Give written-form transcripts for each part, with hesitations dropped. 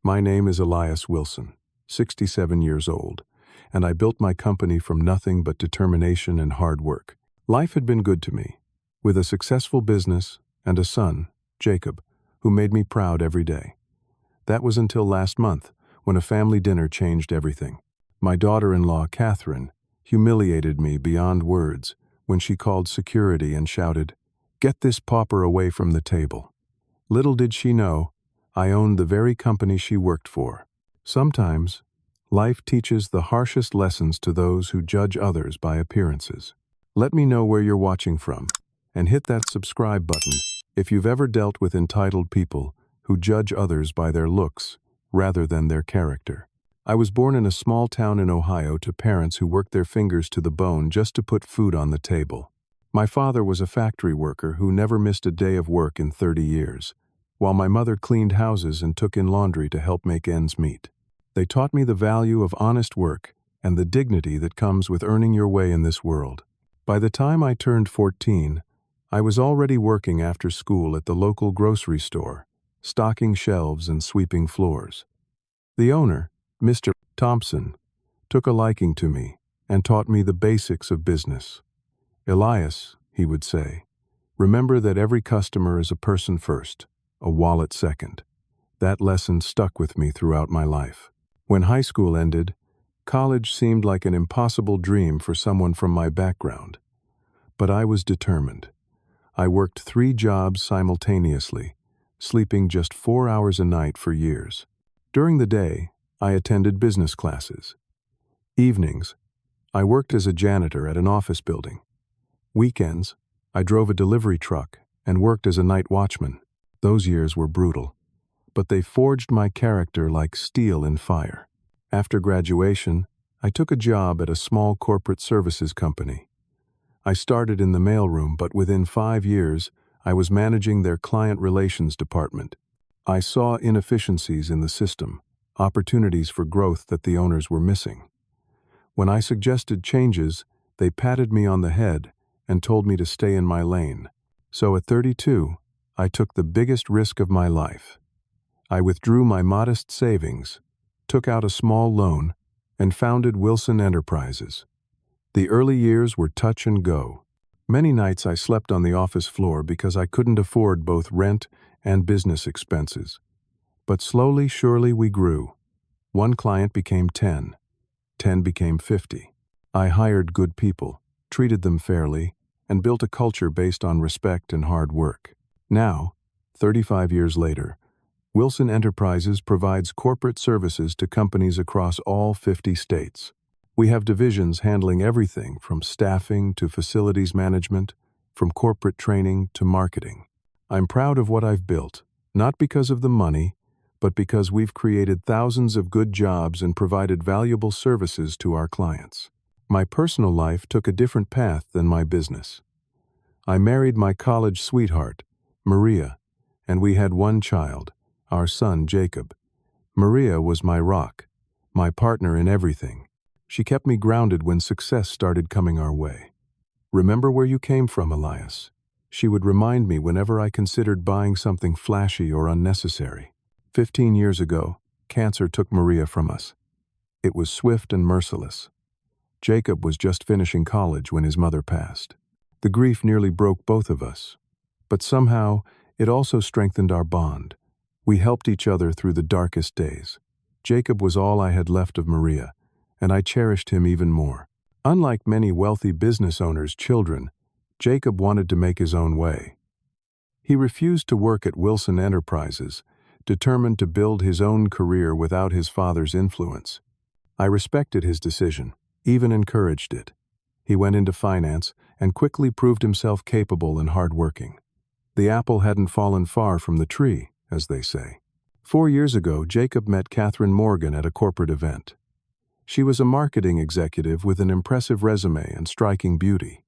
My name is Elias Wilson, 67 years old, and I built my company from nothing but determination and hard work. Life had been good to me, with a successful business and a son, Jacob, who made me proud every day. That was until last month, when a family dinner changed everything. My daughter-in-law, Catherine, humiliated me beyond words when she called security and shouted, "Get this pauper away from the table." Little did she know, I owned the very company she worked for. Sometimes, life teaches the harshest lessons to those who judge others by appearances. Let me know where you're watching from, and hit that subscribe button if you've ever dealt with entitled people who judge others by their looks rather than their character. I was born in a small town in Ohio to parents who worked their fingers to the bone just to put food on the table. My father was a factory worker who never missed a day of work in 30 years, while my mother cleaned houses and took in laundry to help make ends meet. They taught me the value of honest work and the dignity that comes with earning your way in this world. By the time I turned 14, I was already working after school at the local grocery store, stocking shelves and sweeping floors. The owner, Mr. Thompson, took a liking to me and taught me the basics of business. "Elias," he would say, "remember that every customer is a person first, a wallet second." That lesson stuck with me throughout my life. When high school ended, college seemed like an impossible dream for someone from my background. But I was determined. I worked 3 jobs simultaneously, sleeping just 4 hours a night for years. During the day, I attended business classes. Evenings, I worked as a janitor at an office building. Weekends, I drove a delivery truck and worked as a night watchman. Those years were brutal, but they forged my character like steel in fire. After graduation, I took a job at a small corporate services company. I started in the mailroom, but within 5 years, I was managing their client relations department. I saw inefficiencies in the system, opportunities for growth that the owners were missing. When I suggested changes, they patted me on the head and told me to stay in my lane. So at 32, I took the biggest risk of my life. I withdrew my modest savings, took out a small loan, and founded Wilson Enterprises. The early years were touch and go. Many nights I slept on the office floor because I couldn't afford both rent and business expenses. But slowly, surely we grew. 1 client became 10. 10 became 50. I hired good people, treated them fairly, and built a culture based on respect and hard work. Now, 35 years later, Wilson Enterprises provides corporate services to companies across all 50 states. We have divisions handling everything from staffing to facilities management, from corporate training to marketing. I'm proud of what I've built, not because of the money, but because we've created thousands of good jobs and provided valuable services to our clients. My personal life took a different path than my business. I married my college sweetheart, Maria, and we had 1 child, our son Jacob. Maria was my rock, my partner in everything. She kept me grounded when success started coming our way. "Remember where you came from, Elias," she would remind me whenever I considered buying something flashy or unnecessary. 15 years ago, cancer took Maria from us. It was swift and merciless. Jacob was just finishing college when his mother passed. The grief nearly broke both of us. But somehow, it also strengthened our bond. We helped each other through the darkest days. Jacob was all I had left of Maria, and I cherished him even more. Unlike many wealthy business owners' children, Jacob wanted to make his own way. He refused to work at Wilson Enterprises, determined to build his own career without his father's influence. I respected his decision, even encouraged it. He went into finance and quickly proved himself capable and hardworking. The apple hadn't fallen far from the tree, as they say. 4 years ago, Jacob met Catherine Morgan at a corporate event. She was a marketing executive with an impressive resume and striking beauty.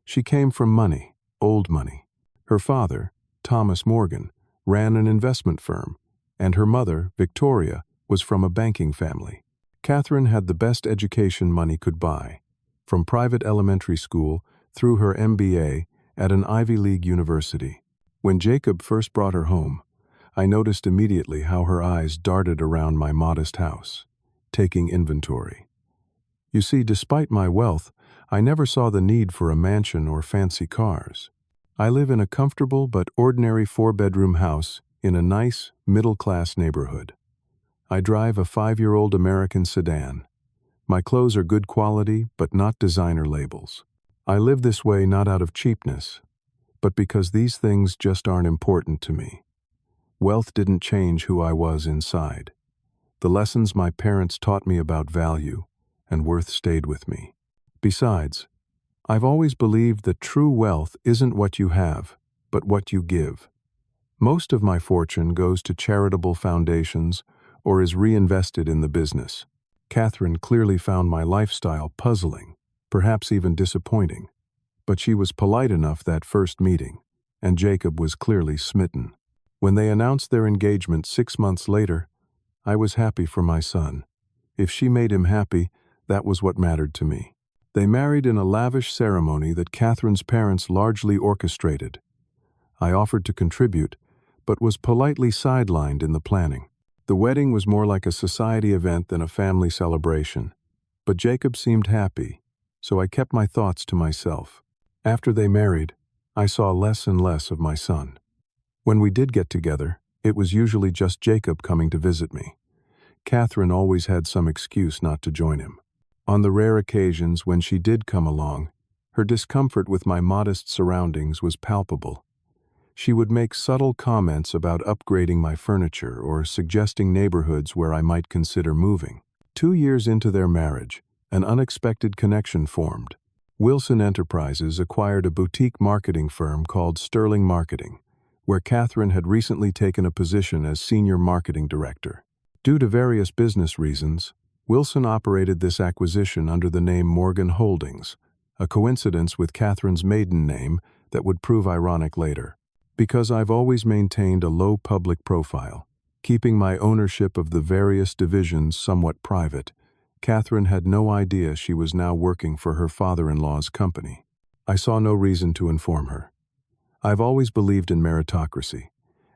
She came from money, old money. Her father, Thomas Morgan, ran an investment firm, and her mother, Victoria, was from a banking family. Catherine had the best education money could buy, from private elementary school through her MBA at an Ivy League university. When Jacob first brought her home, I noticed immediately how her eyes darted around my modest house, taking inventory. You see, despite my wealth, I never saw the need for a mansion or fancy cars. I live in a comfortable but ordinary four-bedroom house in a nice, middle-class neighborhood. I drive a 5-year-old American sedan. My clothes are good quality, but not designer labels. I live this way not out of cheapness, but because these things just aren't important to me. Wealth didn't change who I was inside. The lessons my parents taught me about value and worth stayed with me. Besides, I've always believed that true wealth isn't what you have, but what you give. Most of my fortune goes to charitable foundations or is reinvested in the business. Catherine clearly found my lifestyle puzzling, perhaps even disappointing. But she was polite enough that first meeting, and Jacob was clearly smitten. When they announced their engagement 6 months later, I was happy for my son. If she made him happy, that was what mattered to me. They married in a lavish ceremony that Catherine's parents largely orchestrated. I offered to contribute, but was politely sidelined in the planning. The wedding was more like a society event than a family celebration. But Jacob seemed happy, so I kept my thoughts to myself. After they married, I saw less and less of my son. When we did get together, it was usually just Jacob coming to visit me. Catherine always had some excuse not to join him. On the rare occasions when she did come along, her discomfort with my modest surroundings was palpable. She would make subtle comments about upgrading my furniture or suggesting neighborhoods where I might consider moving. 2 years into their marriage, an unexpected connection formed. Wilson Enterprises acquired a boutique marketing firm called Sterling Marketing, where Catherine had recently taken a position as senior marketing director. Due to various business reasons, Wilson operated this acquisition under the name Morgan Holdings, a coincidence with Catherine's maiden name that would prove ironic later. Because I've always maintained a low public profile, keeping my ownership of the various divisions somewhat private, Catherine had no idea she was now working for her father-in-law's company. I saw no reason to inform her. I've always believed in meritocracy,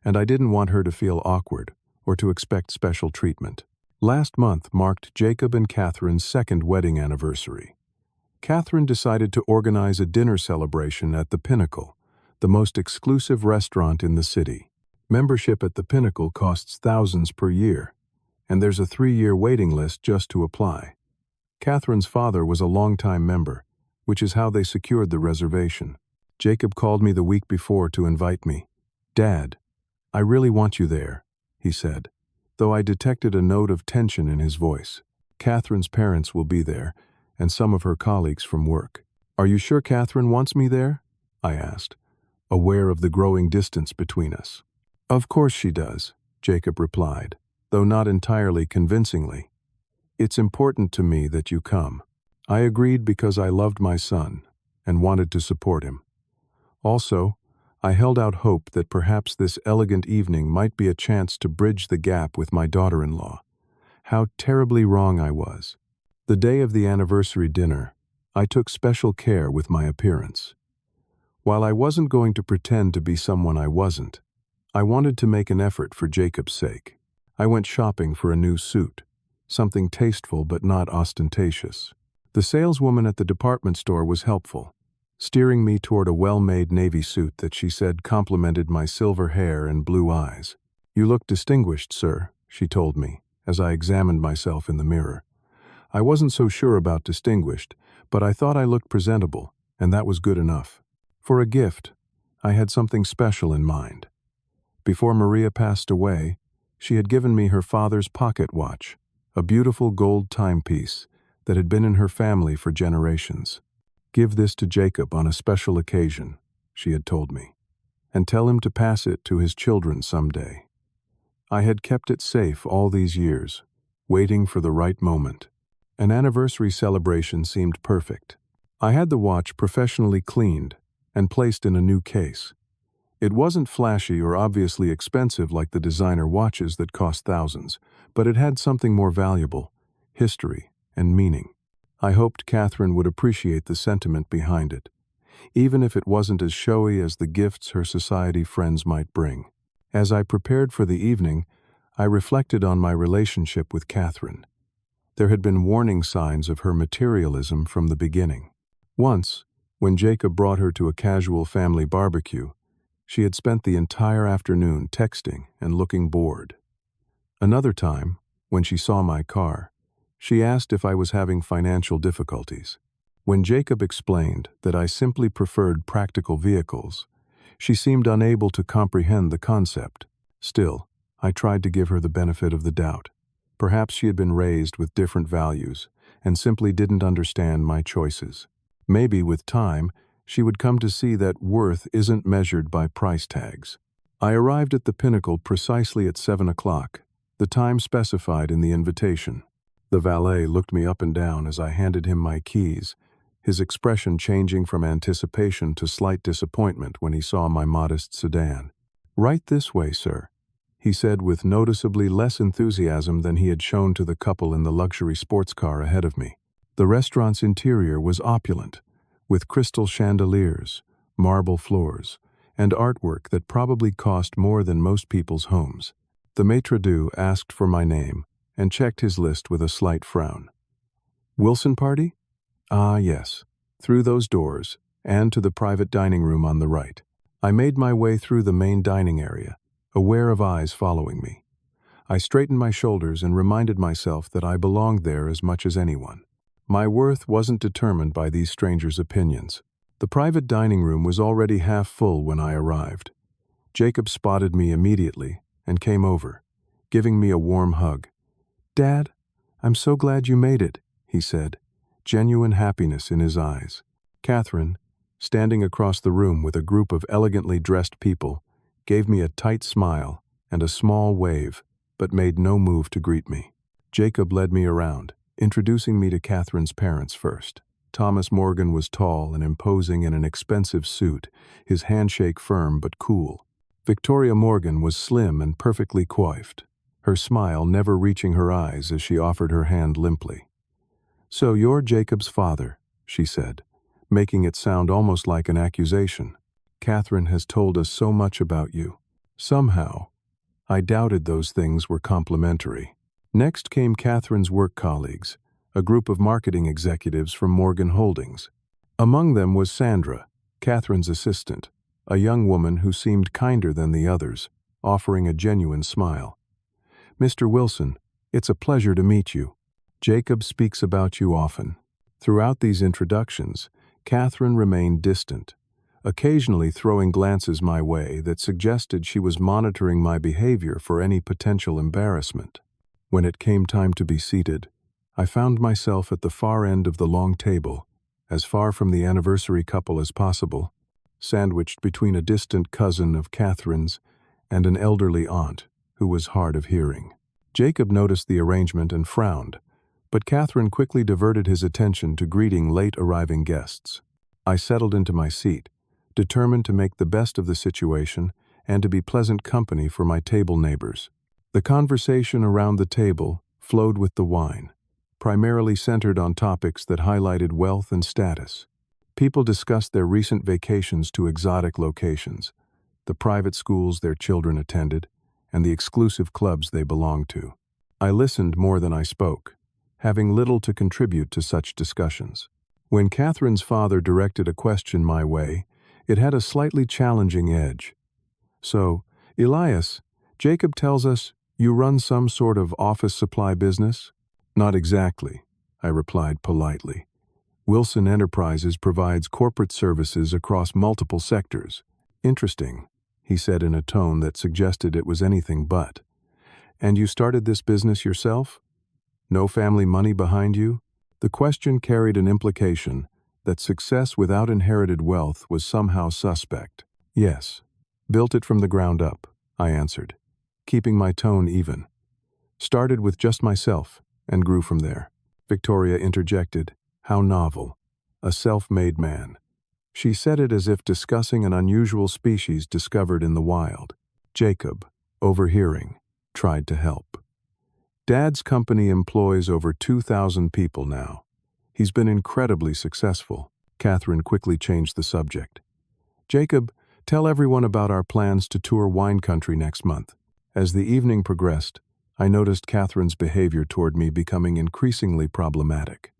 and I didn't want her to feel awkward or to expect special treatment. Last month marked Jacob and Catherine's second wedding anniversary. Catherine decided to organize a dinner celebration at the Pinnacle, the most exclusive restaurant in the city. Membership at the Pinnacle costs thousands per year, and there's a 3-year waiting list just to apply. Catherine's father was a longtime member, which is how they secured the reservation. Jacob called me the week before to invite me. "Dad, I really want you there," he said, though I detected a note of tension in his voice. "Catherine's parents will be there, and some of her colleagues from work." "Are you sure Catherine wants me there?" I asked, aware of the growing distance between us. "Of course she does," Jacob replied, though not entirely convincingly. "It's important to me that you come." I agreed because I loved my son and wanted to support him. Also, I held out hope that perhaps this elegant evening might be a chance to bridge the gap with my daughter-in-law. How terribly wrong I was. The day of the anniversary dinner, I took special care with my appearance. While I wasn't going to pretend to be someone I wasn't, I wanted to make an effort for Jacob's sake. I went shopping for a new suit, something tasteful but not ostentatious. The saleswoman at the department store was helpful, steering me toward a well-made navy suit that she said complimented my silver hair and blue eyes. "You look distinguished, sir," she told me, as I examined myself in the mirror. I wasn't so sure about distinguished, but I thought I looked presentable, and that was good enough. For a gift, I had something special in mind. Before Maria passed away, she had given me her father's pocket watch, a beautiful gold timepiece that had been in her family for generations. "Give this to Jacob on a special occasion," she had told me, "and tell him to pass it to his children someday." I had kept it safe all these years, waiting for the right moment. An anniversary celebration seemed perfect. I had the watch professionally cleaned and placed in a new case. It wasn't flashy or obviously expensive like the designer watches that cost thousands, but it had something more valuable: history and meaning. I hoped Catherine would appreciate the sentiment behind it, even if it wasn't as showy as the gifts her society friends might bring. As I prepared for the evening, I reflected on my relationship with Catherine. There had been warning signs of her materialism from the beginning. Once, when Jacob brought her to a casual family barbecue, she had spent the entire afternoon texting and looking bored. Another time, when she saw my car, she asked if I was having financial difficulties. When Jacob explained that I simply preferred practical vehicles, she seemed unable to comprehend the concept. Still, I tried to give her the benefit of the doubt. Perhaps she had been raised with different values and simply didn't understand my choices. Maybe with time, she would come to see that worth isn't measured by price tags. I arrived at the Pinnacle precisely at 7 o'clock, the time specified in the invitation. The valet looked me up and down as I handed him my keys, his expression changing from anticipation to slight disappointment when he saw my modest sedan. "Right this way, sir," he said with noticeably less enthusiasm than he had shown to the couple in the luxury sports car ahead of me. The restaurant's interior was opulent, with crystal chandeliers, marble floors, and artwork that probably cost more than most people's homes. The maitre d' asked for my name and checked his list with a slight frown. "Wilson party?" "Ah, yes. Through those doors, and to the private dining room on the right." I made my way through the main dining area, aware of eyes following me. I straightened my shoulders and reminded myself that I belonged there as much as anyone. My worth wasn't determined by these strangers' opinions. The private dining room was already half full when I arrived. Jacob spotted me immediately and came over, giving me a warm hug. "Dad, I'm so glad you made it," he said, genuine happiness in his eyes. Catherine, standing across the room with a group of elegantly dressed people, gave me a tight smile and a small wave, but made no move to greet me. Jacob led me around, introducing me to Catherine's parents first. Thomas Morgan was tall and imposing in an expensive suit, his handshake firm but cool. Victoria Morgan was slim and perfectly coiffed, her smile never reaching her eyes as she offered her hand limply. "So you're Jacob's father," she said, making it sound almost like an accusation. "Catherine has told us so much about you." Somehow, I doubted those things were complimentary. Next came Catherine's work colleagues, a group of marketing executives from Morgan Holdings. Among them was Sandra, Catherine's assistant, a young woman who seemed kinder than the others, offering a genuine smile. "Mr. Wilson, it's a pleasure to meet you. Jacob speaks about you often." Throughout these introductions, Catherine remained distant, occasionally throwing glances my way that suggested she was monitoring my behavior for any potential embarrassment. When it came time to be seated, I found myself at the far end of the long table, as far from the anniversary couple as possible, sandwiched between a distant cousin of Catherine's and an elderly aunt who was hard of hearing. Jacob noticed the arrangement and frowned, but Catherine quickly diverted his attention to greeting late-arriving guests. I settled into my seat, determined to make the best of the situation and to be pleasant company for my table neighbors. The conversation around the table flowed with the wine, primarily centered on topics that highlighted wealth and status. People discussed their recent vacations to exotic locations, the private schools their children attended, and the exclusive clubs they belonged to. I listened more than I spoke, having little to contribute to such discussions. When Catherine's father directed a question my way, it had a slightly challenging edge. "So, Elias, Jacob tells us you run some sort of office supply business?" "Not exactly," I replied politely. "Wilson Enterprises provides corporate services across multiple sectors." "Interesting," he said in a tone that suggested it was anything but. "And you started this business yourself? No family money behind you?" The question carried an implication that success without inherited wealth was somehow suspect. "Yes. Built it from the ground up," I answered, keeping my tone even. "Started with just myself and grew from there." Victoria interjected, "How novel. A self-made man." She said it as if discussing an unusual species discovered in the wild. Jacob, overhearing, tried to help. "Dad's company employs over 2,000 people now. He's been incredibly successful." Catherine quickly changed the subject. "Jacob, Tell everyone about our plans to tour wine country next month. As the evening progressed, I noticed Catherine's behavior toward me becoming increasingly problematic.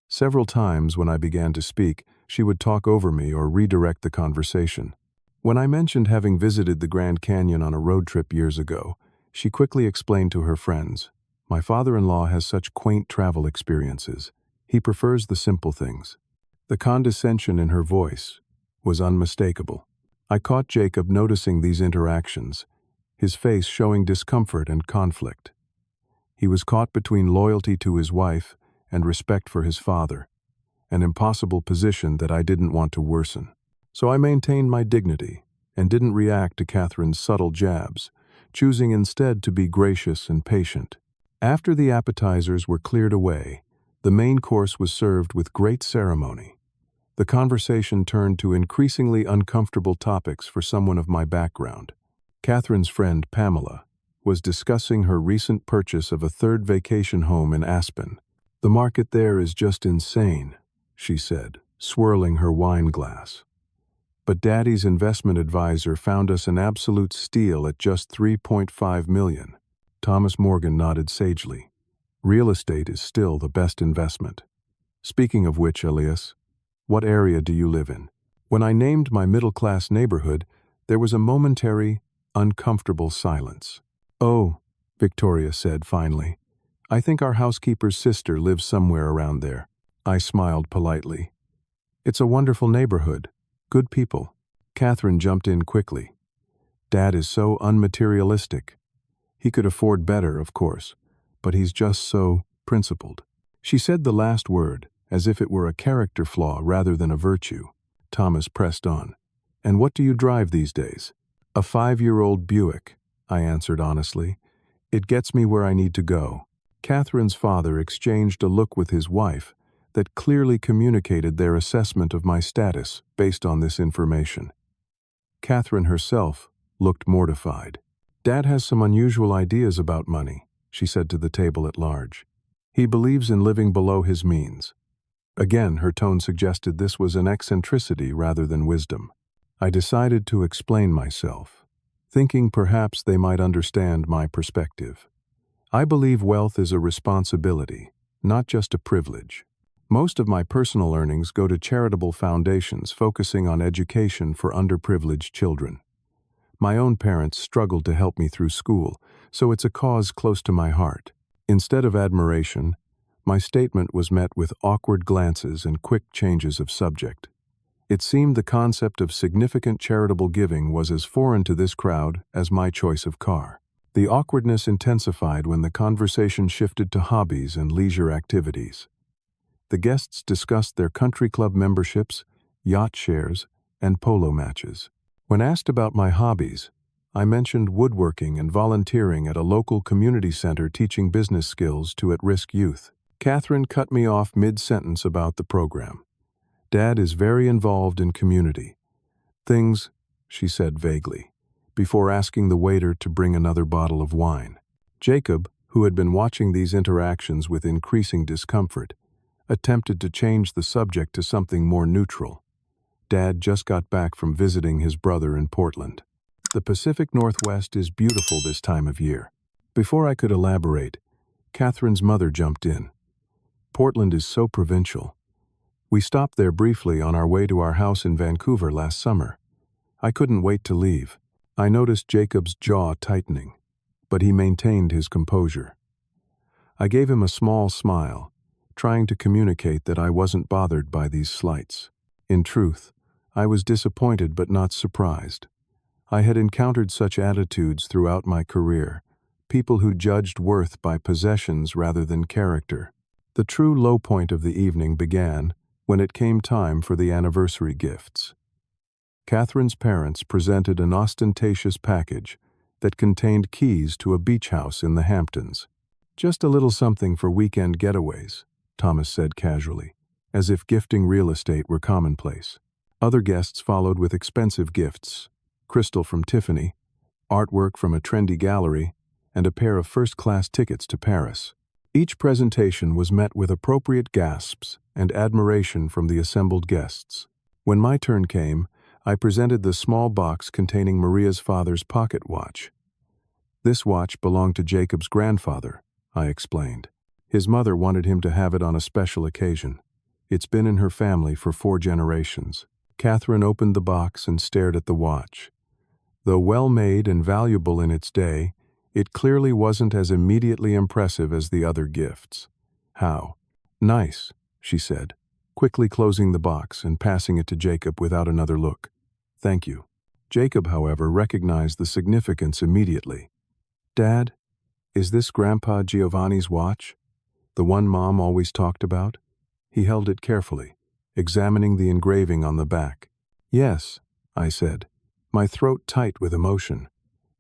Several times when I began to speak, she would talk over me or redirect the conversation. When I mentioned having visited the Grand Canyon on a road trip years ago, she quickly explained to her friends, "My father-in-law has such quaint travel experiences. He prefers the simple things." The condescension in her voice was unmistakable. I caught Jacob noticing these interactions, his face showing discomfort and conflict. He was caught between loyalty to his wife and respect for his father, an impossible position that I didn't want to worsen. So I maintained my dignity and didn't react to Catherine's subtle jabs, choosing instead to be gracious and patient. After the appetizers were cleared away, the main course was served with great ceremony. The conversation turned to increasingly uncomfortable topics for someone of my background. Catherine's friend, Pamela, was discussing her recent purchase of a third vacation home in Aspen. "The market there is just insane," she said, swirling her wine glass. "But Daddy's investment advisor found us an absolute steal at just $3.5 million. Thomas Morgan nodded sagely. "Real estate is still the best investment. Speaking of which, Elias, what area do you live in?" When I named my middle-class neighborhood, there was a momentary, uncomfortable silence. "Oh," Victoria said finally, "I think our housekeeper's sister lives somewhere around there." I smiled politely. "It's a wonderful neighborhood. Good people." Catherine jumped in quickly. "Dad is so unmaterialistic. He could afford better, of course, but he's just so principled." She said the last word, as if it were a character flaw rather than a virtue. Thomas pressed on. "And what do you drive these days?" "A 5-year-old Buick," I answered honestly. "It gets me where I need to go." Catherine's father exchanged a look with his wife that clearly communicated their assessment of my status based on this information. Catherine herself looked mortified. "Dad has some unusual ideas about money," she said to the table at large. "He believes in living below his means." Again, her tone suggested this was an eccentricity rather than wisdom. I decided to explain myself, thinking perhaps they might understand my perspective. "I believe wealth is a responsibility, not just a privilege. Most of my personal earnings go to charitable foundations focusing on education for underprivileged children. My own parents struggled to help me through school, so it's a cause close to my heart." Instead of admiration, my statement was met with awkward glances and quick changes of subject. It seemed the concept of significant charitable giving was as foreign to this crowd as my choice of car. The awkwardness intensified when the conversation shifted to hobbies and leisure activities. The guests discussed their country club memberships, yacht shares, and polo matches. When asked about my hobbies, I mentioned woodworking and volunteering at a local community center teaching business skills to at-risk youth. Catherine cut me off mid-sentence about the program. "Dad is very involved in community things," she said vaguely, before asking the waiter to bring another bottle of wine. Jacob, who had been watching these interactions with increasing discomfort, attempted to change the subject to something more neutral. "Dad just got back from visiting his brother in Portland. The Pacific Northwest is beautiful this time of year." Before I could elaborate, Catherine's mother jumped in. "Portland is so provincial. We stopped there briefly on our way to our house in Vancouver last summer. I couldn't wait to leave." I noticed Jacob's jaw tightening, but he maintained his composure. I gave him a small smile, trying to communicate that I wasn't bothered by these slights. In truth, I was disappointed but not surprised. I had encountered such attitudes throughout my career, people who judged worth by possessions rather than character. The true low point of the evening began when it came time for the anniversary gifts. Catherine's parents presented an ostentatious package that contained keys to a beach house in the Hamptons. "Just a little something for weekend getaways," Thomas said casually, as if gifting real estate were commonplace. Other guests followed with expensive gifts: crystal from Tiffany, artwork from a trendy gallery, and a pair of first-class tickets to Paris. Each presentation was met with appropriate gasps and admiration from the assembled guests. When my turn came, I presented the small box containing Maria's father's pocket watch. This watch belonged to Jacob's grandfather, I explained. His mother wanted him to have it on a special occasion. It's been in her family for 4 generations. Catherine opened the box and stared at the watch. Though well-made and valuable in its day, it clearly wasn't as immediately impressive as the other gifts. How? Nice, she said, quickly closing the box and passing it to Jacob without another look. Thank you. Jacob, however, recognized the significance immediately. Dad, is this Grandpa Giovanni's watch? The one Mom always talked about? He held it carefully, examining the engraving on the back. Yes, I said, my throat tight with emotion.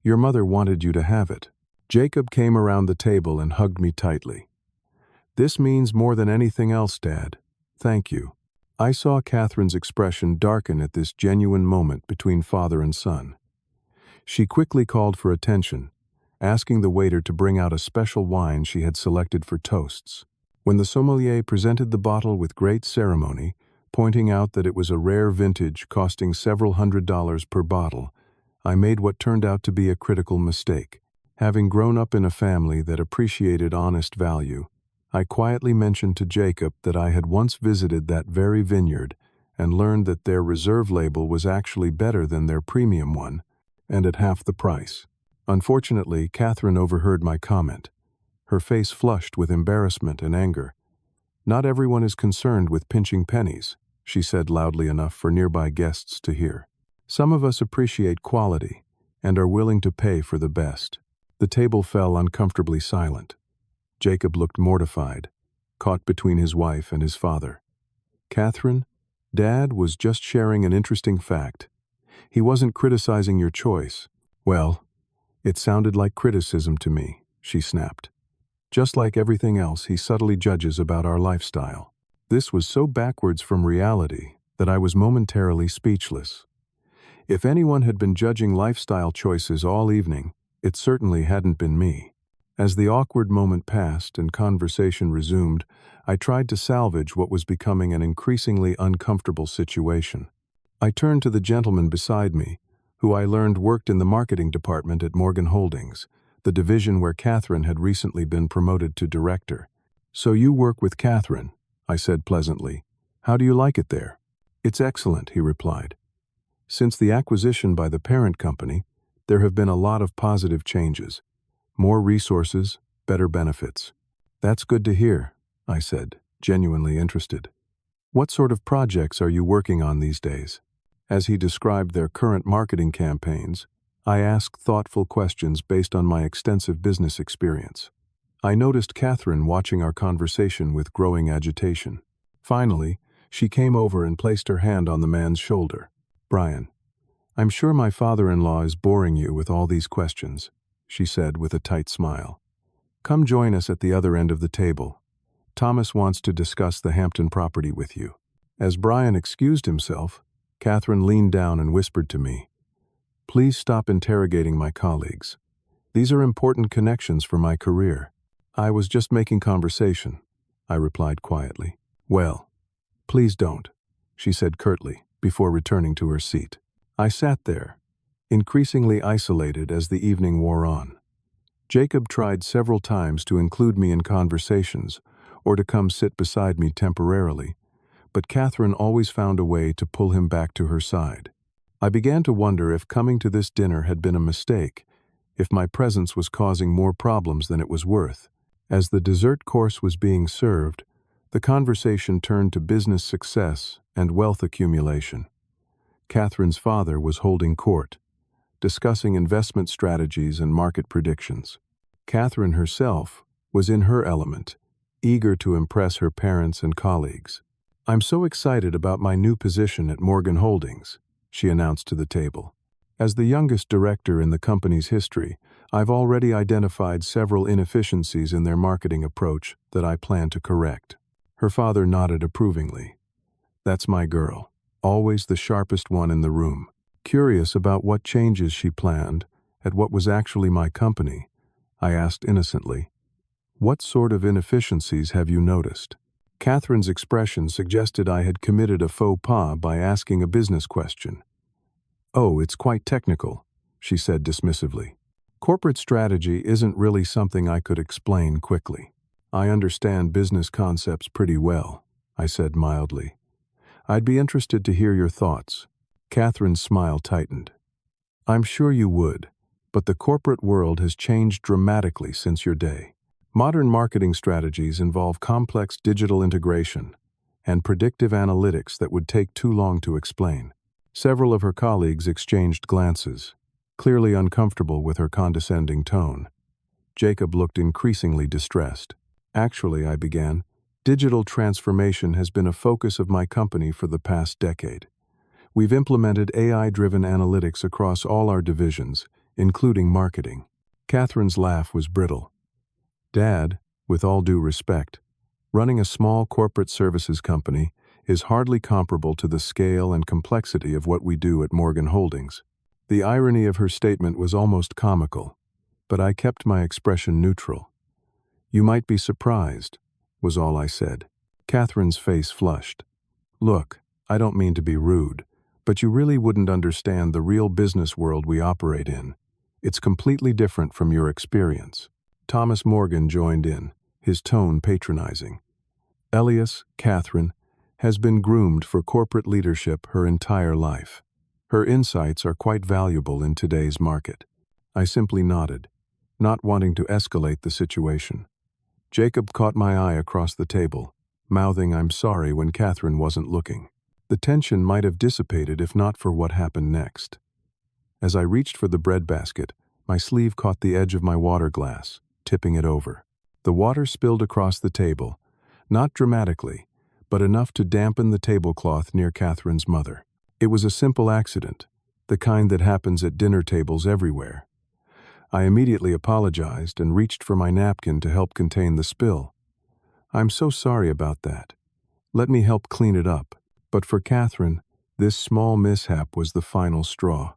Your mother wanted you to have it. Jacob came around the table and hugged me tightly. This means more than anything else, Dad. Thank you. I saw Catherine's expression darken at this genuine moment between father and son. She quickly called for attention, asking the waiter to bring out a special wine she had selected for toasts. When the sommelier presented the bottle with great ceremony, pointing out that it was a rare vintage costing several $100s per bottle, I made what turned out to be a critical mistake. Having grown up in a family that appreciated honest value, I quietly mentioned to Jacob that I had once visited that very vineyard and learned that their reserve label was actually better than their premium one, and at half the price. Unfortunately, Catherine overheard my comment. Her face flushed with embarrassment and anger. Not everyone is concerned with pinching pennies, she said loudly enough for nearby guests to hear. Some of us appreciate quality and are willing to pay for the best. The table fell uncomfortably silent. Jacob looked mortified, caught between his wife and his father. Catherine, Dad was just sharing an interesting fact. He wasn't criticizing your choice. Well, it sounded like criticism to me, she snapped. Just like everything else, he subtly judges about our lifestyle. This was so backwards from reality that I was momentarily speechless. If anyone had been judging lifestyle choices all evening, it certainly hadn't been me. As the awkward moment passed and conversation resumed, I tried to salvage what was becoming an increasingly uncomfortable situation. I turned to the gentleman beside me, who I learned worked in the marketing department at Morgan Holdings, the division where Catherine had recently been promoted to director. So you work with Catherine, I said pleasantly. How do you like it there? It's excellent, he replied. Since the acquisition by the parent company, there have been a lot of positive changes. More resources, better benefits. That's good to hear, I said, genuinely interested. What sort of projects are you working on these days? As he described their current marketing campaigns, I asked thoughtful questions based on my extensive business experience. I noticed Catherine watching our conversation with growing agitation. Finally, she came over and placed her hand on the man's shoulder. Brian, I'm sure my father-in-law is boring you with all these questions, she said with a tight smile. Come join us at the other end of the table. Thomas wants to discuss the Hampton property with you. As Brian excused himself, Catherine leaned down and whispered to me, Please stop interrogating my colleagues. These are important connections for my career. I was just making conversation, I replied quietly. Well, please don't, she said curtly before returning to her seat. I sat there, increasingly isolated as the evening wore on. Jacob tried several times to include me in conversations or to come sit beside me temporarily, but Catherine always found a way to pull him back to her side. I began to wonder if coming to this dinner had been a mistake, if my presence was causing more problems than it was worth. As the dessert course was being served, the conversation turned to business success and wealth accumulation. Catherine's father was holding court, discussing investment strategies and market predictions. Catherine herself was in her element, eager to impress her parents and colleagues. I'm so excited about my new position at Morgan Holdings, she announced to the table. As the youngest director in the company's history, I've already identified several inefficiencies in their marketing approach that I plan to correct. Her father nodded approvingly. That's my girl, always the sharpest one in the room. Curious about what changes she planned at what was actually my company, I asked innocently, What sort of inefficiencies have you noticed? Catherine's expression suggested I had committed a faux pas by asking a business question. "Oh, it's quite technical," she said dismissively. "Corporate strategy isn't really something I could explain quickly." "I understand business concepts pretty well," I said mildly. "I'd be interested to hear your thoughts." Catherine's smile tightened. "I'm sure you would, but the corporate world has changed dramatically since your day. Modern marketing strategies involve complex digital integration and predictive analytics that would take too long to explain." Several of her colleagues exchanged glances, clearly uncomfortable with her condescending tone. Jacob looked increasingly distressed. "Actually," I began, "digital transformation has been a focus of my company for the past decade. We've implemented AI-driven analytics across all our divisions, including marketing." Catherine's laugh was brittle. "Dad, with all due respect, running a small corporate services company is hardly comparable to the scale and complexity of what we do at Morgan Holdings." The irony of her statement was almost comical, but I kept my expression neutral. "You might be surprised," was all I said. Catherine's face flushed. "Look, I don't mean to be rude, but you really wouldn't understand the real business world we operate in. It's completely different from your experience." Thomas Morgan joined in, his tone patronizing. "Elias, Catherine, has been groomed for corporate leadership her entire life. Her insights are quite valuable in today's market." I simply nodded, not wanting to escalate the situation. Jacob caught my eye across the table, mouthing "I'm sorry" when Catherine wasn't looking. The tension might have dissipated if not for what happened next. As I reached for the breadbasket, my sleeve caught the edge of my water glass, tipping it over. The water spilled across the table, not dramatically, but enough to dampen the tablecloth near Catherine's mother. It was a simple accident, the kind that happens at dinner tables everywhere. I immediately apologized and reached for my napkin to help contain the spill. "I'm so sorry about that. Let me help clean it up." But for Catherine, this small mishap was the final straw.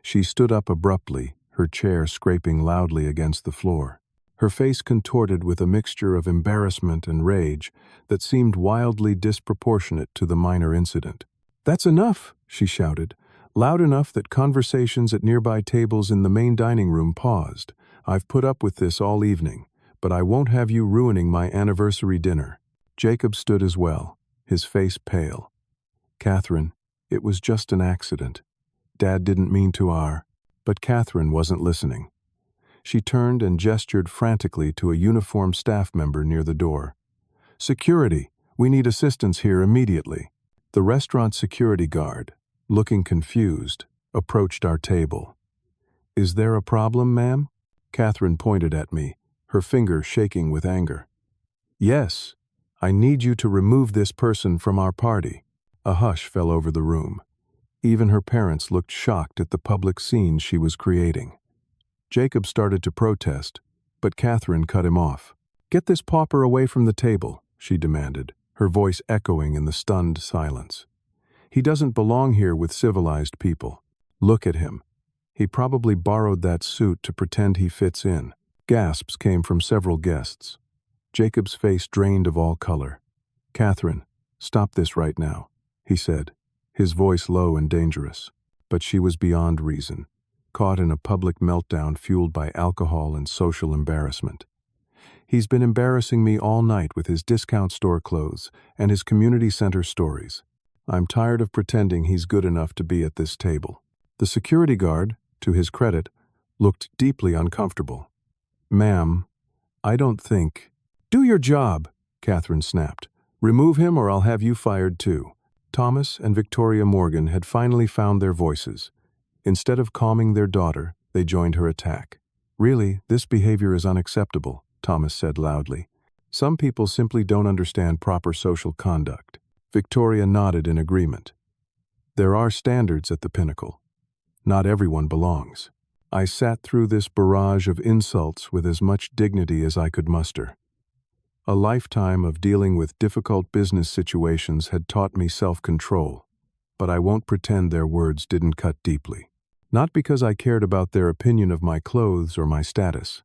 She stood up abruptly, her chair scraping loudly against the floor. Her face contorted with a mixture of embarrassment and rage that seemed wildly disproportionate to the minor incident. "That's enough," she shouted, loud enough that conversations at nearby tables in the main dining room paused. "I've put up with this all evening, but I won't have you ruining my anniversary dinner." Jacob stood as well, his face pale. "Catherine, it was just an accident. Dad didn't mean to." But Catherine wasn't listening. She turned and gestured frantically to a uniformed staff member near the door. "Security, we need assistance here immediately." The restaurant security guard, looking confused, approached our table. "Is there a problem, ma'am?" Catherine pointed at me, her finger shaking with anger. "Yes, I need you to remove this person from our party." A hush fell over the room. Even her parents looked shocked at the public scene she was creating. Jacob started to protest, but Catherine cut him off. "Get this pauper away from the table," she demanded, her voice echoing in the stunned silence. "He doesn't belong here with civilized people. Look at him. He probably borrowed that suit to pretend he fits in." Gasps came from several guests. Jacob's face drained of all color. "Catherine, stop this right now," he said, his voice low and dangerous. But she was beyond reason, caught in a public meltdown fueled by alcohol and social embarrassment. "He's been embarrassing me all night with his discount store clothes and his community center stories. I'm tired of pretending he's good enough to be at this table." The security guard, to his credit, looked deeply uncomfortable. "Ma'am, I don't think—" "Do your job," Catherine snapped. "Remove him or I'll have you fired too." Thomas and Victoria Morgan had finally found their voices. Instead of calming their daughter, they joined her attack. "Really, this behavior is unacceptable," Thomas said loudly. "Some people simply don't understand proper social conduct." Victoria nodded in agreement. "There are standards at the pinnacle. Not everyone belongs." I sat through this barrage of insults with as much dignity as I could muster. A lifetime of dealing with difficult business situations had taught me self-control, but I won't pretend their words didn't cut deeply. Not because I cared about their opinion of my clothes or my status,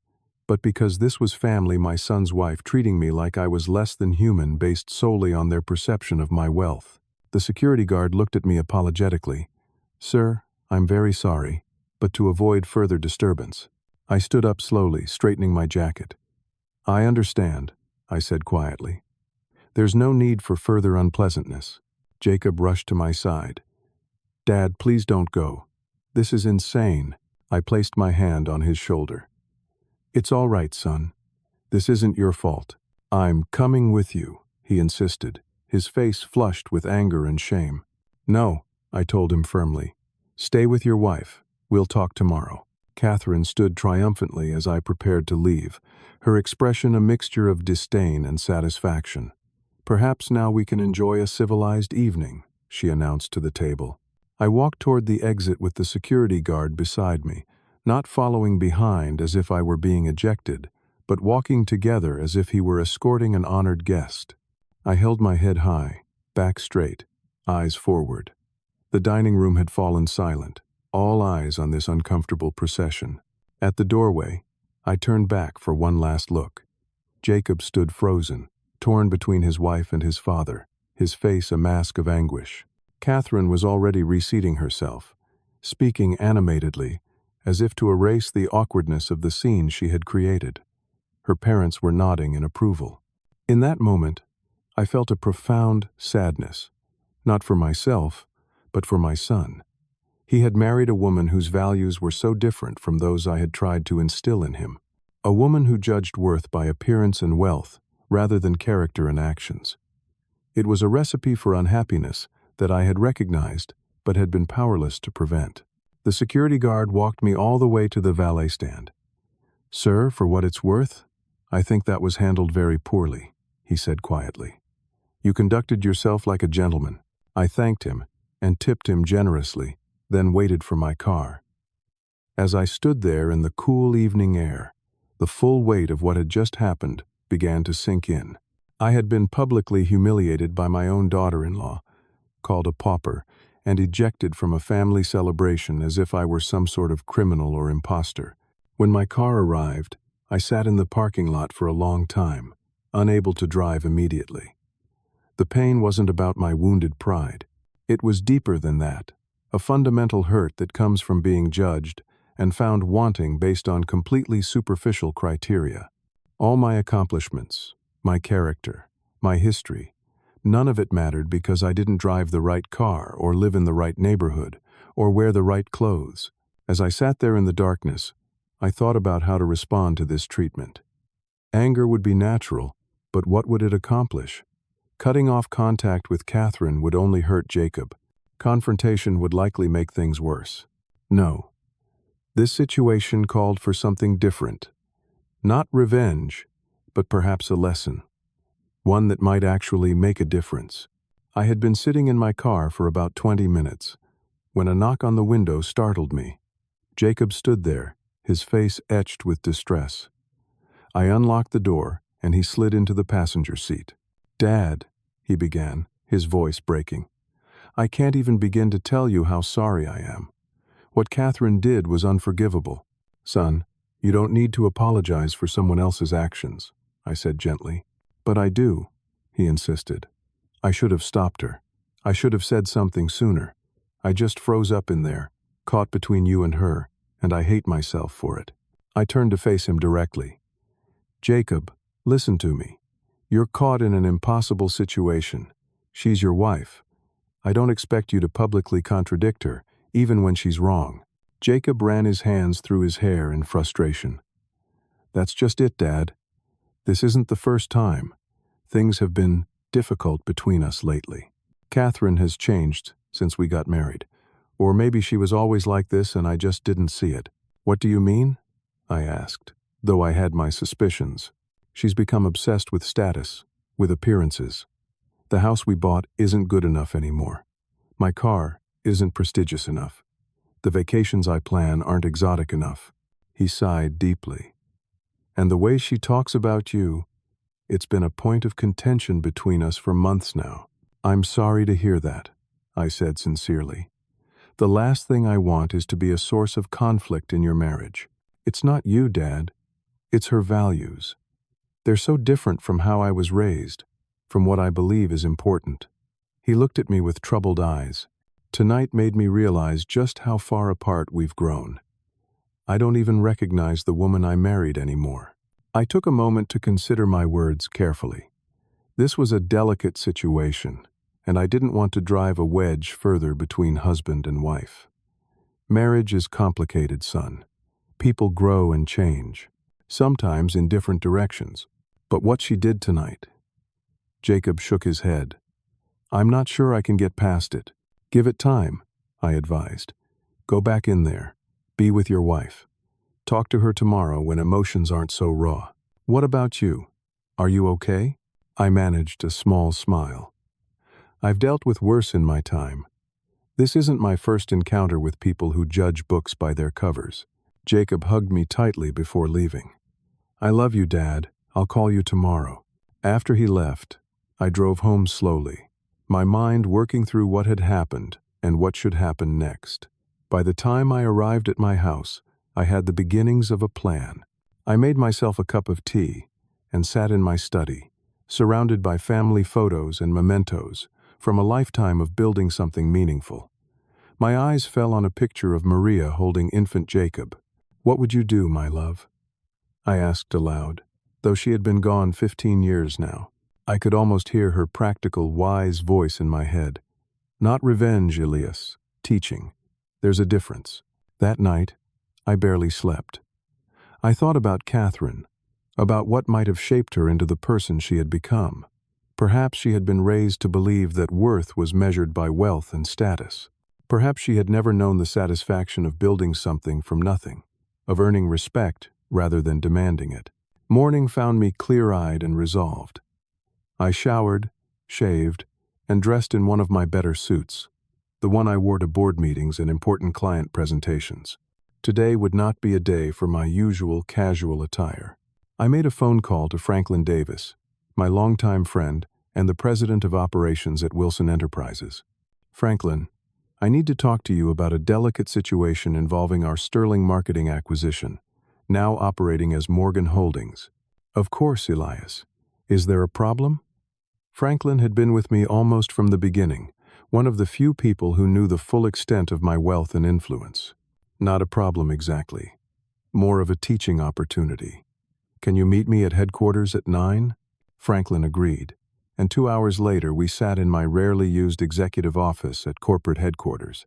but because this was family, my son's wife, treating me like I was less than human based solely on their perception of my wealth. The security guard looked at me apologetically. "Sir, I'm very sorry, but to avoid further disturbance. I stood up slowly, straightening my jacket. I understand, I said quietly. There's no need for further unpleasantness. Jacob rushed to my side. Dad, please don't go. This is insane. I placed my hand on his shoulder. It's all right, son. This isn't your fault. I'm coming with you, he insisted, his face flushed with anger and shame. No, I told him firmly. Stay with your wife. We'll talk tomorrow. Catherine stood triumphantly as I prepared to leave, her expression a mixture of disdain and satisfaction. Perhaps now we can enjoy a civilized evening, she announced to the table. I walked toward the exit with the security guard beside me, not following behind as if I were being ejected, but walking together as if he were escorting an honored guest. I held my head high, back straight, eyes forward. The dining room had fallen silent, all eyes on this uncomfortable procession. At the doorway, I turned back for one last look. Jacob stood frozen, torn between his wife and his father, his face a mask of anguish. Catherine was already reseating herself, speaking animatedly, as if to erase the awkwardness of the scene she had created. Her parents were nodding in approval. In that moment, I felt a profound sadness, not for myself, but for my son. He had married a woman whose values were so different from those I had tried to instill in him. A woman who judged worth by appearance and wealth, rather than character and actions. It was a recipe for unhappiness that I had recognized, but had been powerless to prevent. The security guard walked me all the way to the valet stand. Sir, for what it's worth, I think that was handled very poorly, he said quietly. You conducted yourself like a gentleman. I thanked him and tipped him generously, then waited for my car. As I stood there in the cool evening air, the full weight of what had just happened began to sink in. I had been publicly humiliated by my own daughter-in-law, called a pauper, and ejected from a family celebration as if I were some sort of criminal or imposter. When my car arrived, I sat in the parking lot for a long time, unable to drive immediately. The pain wasn't about my wounded pride. It was deeper than that, a fundamental hurt that comes from being judged and found wanting based on completely superficial criteria. All my accomplishments, my character, my history, none of it mattered because I didn't drive the right car or live in the right neighborhood or wear the right clothes. As I sat there in the darkness, I thought about how to respond to this treatment. Anger would be natural, but what would it accomplish? Cutting off contact with Catherine would only hurt Jacob. Confrontation would likely make things worse. No. This situation called for something different. Not revenge, but perhaps a lesson. One that might actually make a difference. I had been sitting in my car for about 20 minutes, when a knock on the window startled me. Jacob stood there, his face etched with distress. I unlocked the door, and he slid into the passenger seat. Dad, he began, his voice breaking. I can't even begin to tell you how sorry I am. What Catherine did was unforgivable. Son, you don't need to apologize for someone else's actions, I said gently. But I do, he insisted. I should have stopped her. I should have said something sooner. I just froze up in there, caught between you and her, and I hate myself for it. I turned to face him directly. Jacob, listen to me. You're caught in an impossible situation. She's your wife. I don't expect you to publicly contradict her, even when she's wrong. Jacob ran his hands through his hair in frustration. That's just it, Dad. This isn't the first time. Things have been difficult between us lately. Catherine has changed since we got married. Or maybe she was always like this and I just didn't see it. What do you mean? I asked, though I had my suspicions. She's become obsessed with status, with appearances. The house we bought isn't good enough anymore. My car isn't prestigious enough. The vacations I plan aren't exotic enough. He sighed deeply. And the way she talks about you, it's been a point of contention between us for months now. I'm sorry to hear that, I said sincerely. The last thing I want is to be a source of conflict in your marriage. It's not you, Dad. It's her values. They're so different from how I was raised, from what I believe is important. He looked at me with troubled eyes. Tonight made me realize just how far apart we've grown. I don't even recognize the woman I married anymore. I took a moment to consider my words carefully. This was a delicate situation, and I didn't want to drive a wedge further between husband and wife. Marriage is complicated, son. People grow and change, sometimes in different directions. But what she did tonight... Jacob shook his head. I'm not sure I can get past it. Give it time, I advised. Go back in there. Be with your wife. Talk to her tomorrow when emotions aren't so raw. What about you? Are you okay? I managed a small smile. I've dealt with worse in my time. This isn't my first encounter with people who judge books by their covers. Jacob hugged me tightly before leaving. I love you, Dad. I'll call you tomorrow. After he left, I drove home slowly, my mind working through what had happened and what should happen next. By the time I arrived at my house, I had the beginnings of a plan. I made myself a cup of tea and sat in my study, surrounded by family photos and mementos from a lifetime of building something meaningful. My eyes fell on a picture of Maria holding infant Jacob. What would you do, my love? I asked aloud, though she had been gone 15 years now. I could almost hear her practical, wise voice in my head. Not revenge, Elias. Teaching. There's a difference. That night, I barely slept. I thought about Catherine, about what might have shaped her into the person she had become. Perhaps she had been raised to believe that worth was measured by wealth and status. Perhaps she had never known the satisfaction of building something from nothing, of earning respect rather than demanding it. Morning found me clear-eyed and resolved. I showered, shaved, and dressed in one of my better suits, the one I wore to board meetings and important client presentations. Today would not be a day for my usual casual attire. I made a phone call to Franklin Davis, my longtime friend and the president of operations at Wilson Enterprises. Franklin, I need to talk to you about a delicate situation involving our Sterling Marketing acquisition, now operating as Morgan Holdings. Of course, Elias. Is there a problem? Franklin had been with me almost from the beginning, one of the few people who knew the full extent of my wealth and influence. Not a problem exactly. More of a teaching opportunity. Can you meet me at headquarters at 9? Franklin agreed, and 2 hours later we sat in my rarely used executive office at corporate headquarters.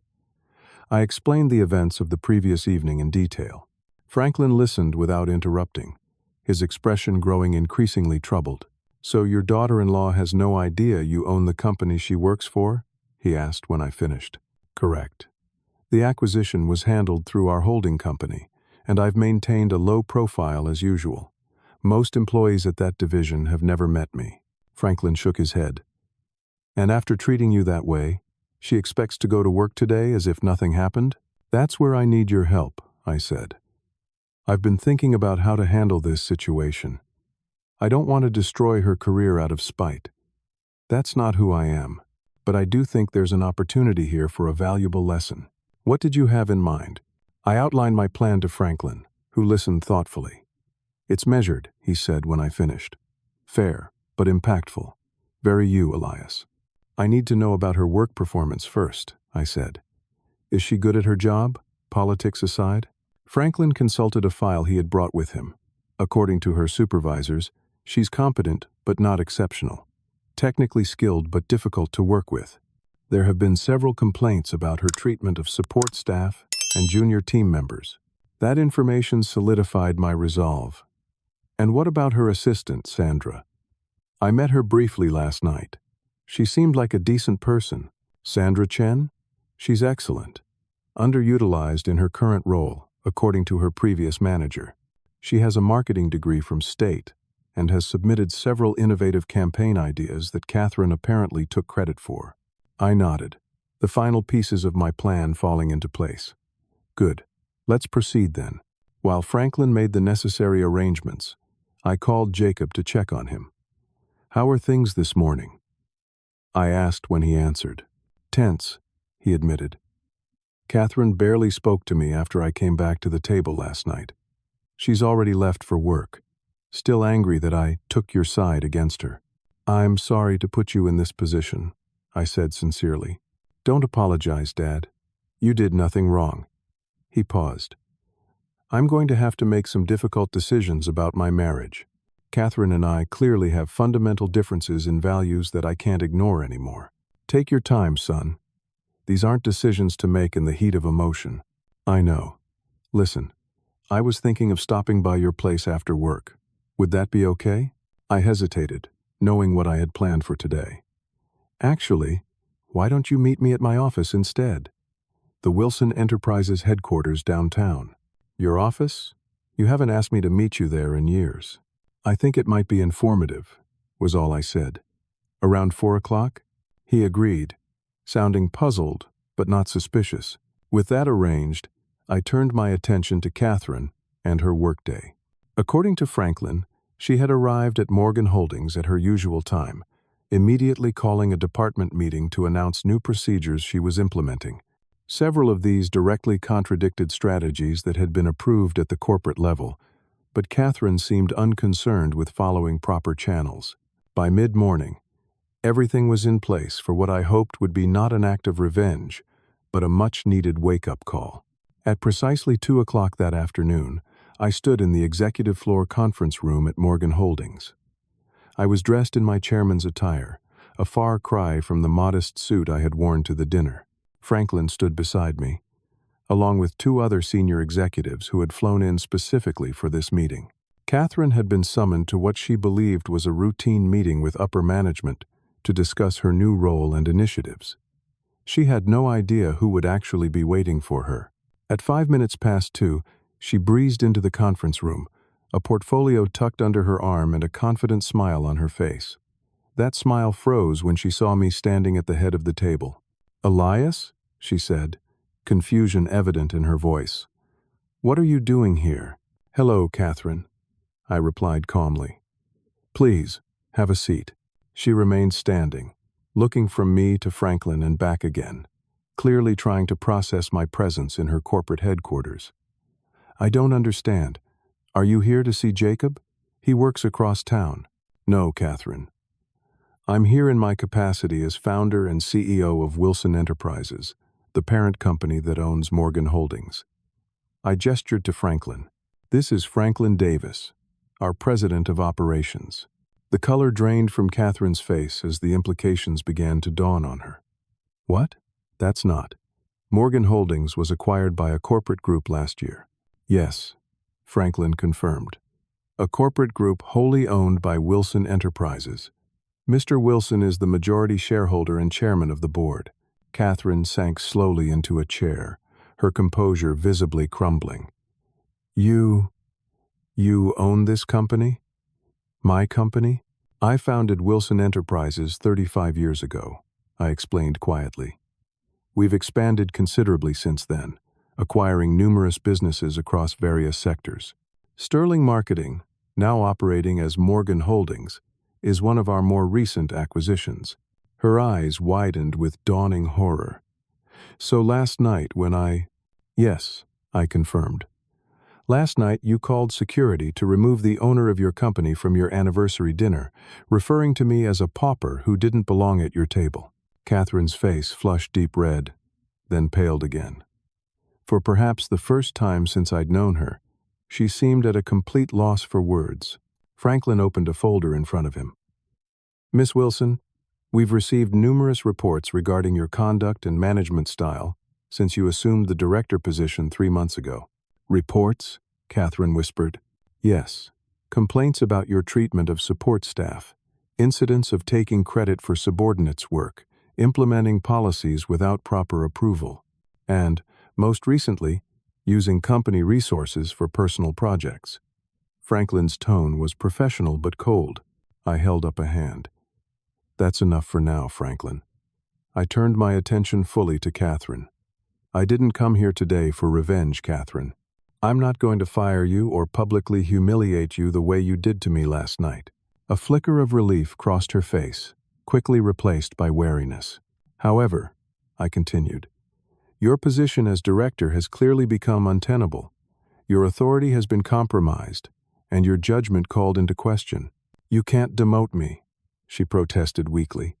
I explained the events of the previous evening in detail. Franklin listened without interrupting, his expression growing increasingly troubled. So your daughter-in-law has no idea you own the company she works for? He asked when I finished. Correct. The acquisition was handled through our holding company, and I've maintained a low profile as usual. Most employees at that division have never met me. Franklin shook his head. And after treating you that way, she expects to go to work today as if nothing happened? That's where I need your help, I said. I've been thinking about how to handle this situation. I don't want to destroy her career out of spite. That's not who I am, but I do think there's an opportunity here for a valuable lesson. What did you have in mind? I outlined my plan to Franklin, who listened thoughtfully. It's measured, he said when I finished. Fair, but impactful. Very you, Elias. I need to know about her work performance first, I said. Is she good at her job, politics aside? Franklin consulted a file he had brought with him. According to her supervisors, she's competent but not exceptional, technically skilled but difficult to work with. There have been several complaints about her treatment of support staff and junior team members. That information solidified my resolve. And what about her assistant, Sandra? I met her briefly last night. She seemed like a decent person. Sandra Chen? She's excellent. Underutilized in her current role, according to her previous manager. She has a marketing degree from State and has submitted several innovative campaign ideas that Catherine apparently took credit for. I nodded, the final pieces of my plan falling into place. Good. Let's proceed then. While Franklin made the necessary arrangements, I called Jacob to check on him. How are things this morning? I asked when he answered. Tense, he admitted. Catherine barely spoke to me after I came back to the table last night. She's already left for work, still angry that I took your side against her. I'm sorry to put you in this position, I said sincerely. Don't apologize, Dad. You did nothing wrong. He paused. I'm going to have to make some difficult decisions about my marriage. Catherine and I clearly have fundamental differences in values that I can't ignore anymore. Take your time, son. These aren't decisions to make in the heat of emotion. I know. Listen, I was thinking of stopping by your place after work. Would that be okay? I hesitated, knowing what I had planned for today. Actually, why don't you meet me at my office instead? The Wilson Enterprises headquarters downtown. Your office? You haven't asked me to meet you there in years. I think it might be informative, was all I said. Around 4 o'clock? He agreed, sounding puzzled but not suspicious. With that arranged, I turned my attention to Catherine and her workday. According to Franklin, she had arrived at Morgan Holdings at her usual time, immediately calling a department meeting to announce new procedures she was implementing. Several of these directly contradicted strategies that had been approved at the corporate level, but Catherine seemed unconcerned with following proper channels. By mid-morning, everything was in place for what I hoped would be not an act of revenge, but a much-needed wake-up call. At precisely 2 o'clock that afternoon, I stood in the executive floor conference room at Morgan Holdings. I was dressed in my chairman's attire, a far cry from the modest suit I had worn to the dinner. Franklin stood beside me, along with 2 other senior executives who had flown in specifically for this meeting. Catherine had been summoned to what she believed was a routine meeting with upper management to discuss her new role and initiatives. She had no idea who would actually be waiting for her. At 5 minutes past 2, she breezed into the conference room, a portfolio tucked under her arm and a confident smile on her face. That smile froze when she saw me standing at the head of the table. "Elias?" she said, confusion evident in her voice. "What are you doing here?" "Hello, Catherine," I replied calmly. "Please, have a seat." She remained standing, looking from me to Franklin and back again, clearly trying to process my presence in her corporate headquarters. "I don't understand. Are you here to see Jacob? He works across town." "No, Catherine. I'm here in my capacity as founder and CEO of Wilson Enterprises, the parent company that owns Morgan Holdings." I gestured to Franklin. "This is Franklin Davis, our president of operations." The color drained from Catherine's face as the implications began to dawn on her. "What? That's not. Morgan Holdings was acquired by a corporate group last year." "Yes," Franklin confirmed. "A corporate group wholly owned by Wilson Enterprises. Mr. Wilson is the majority shareholder and chairman of the board." Catherine sank slowly into a chair, her composure visibly crumbling. You own this company? My company? I founded Wilson Enterprises 35 years ago, I explained quietly. We've expanded considerably since then, acquiring numerous businesses across various sectors. Sterling Marketing, now operating as Morgan Holdings, is one of our more recent acquisitions. Her eyes widened with dawning horror. "So last night when Yes, I confirmed. "Last night you called security to remove the owner of your company from your anniversary dinner, referring to me as a pauper who didn't belong at your table." Catherine's face flushed deep red, then paled again. For perhaps the first time since I'd known her, she seemed at a complete loss for words. Franklin opened a folder in front of him. "Miss Wilson, we've received numerous reports regarding your conduct and management style since you assumed the director position 3 months ago." "Reports?" Catherine whispered. "Yes. Complaints about your treatment of support staff, incidents of taking credit for subordinates' work, implementing policies without proper approval, and, most recently, using company resources for personal projects." Franklin's tone was professional but cold. I held up a hand. "That's enough for now, Franklin." I turned my attention fully to Catherine. "I didn't come here today for revenge, Catherine. I'm not going to fire you or publicly humiliate you the way you did to me last night." A flicker of relief crossed her face, quickly replaced by wariness. "However," I continued, "your position as director has clearly become untenable. Your authority has been compromised, and your judgment called into question." "You can't demote me," she protested weakly.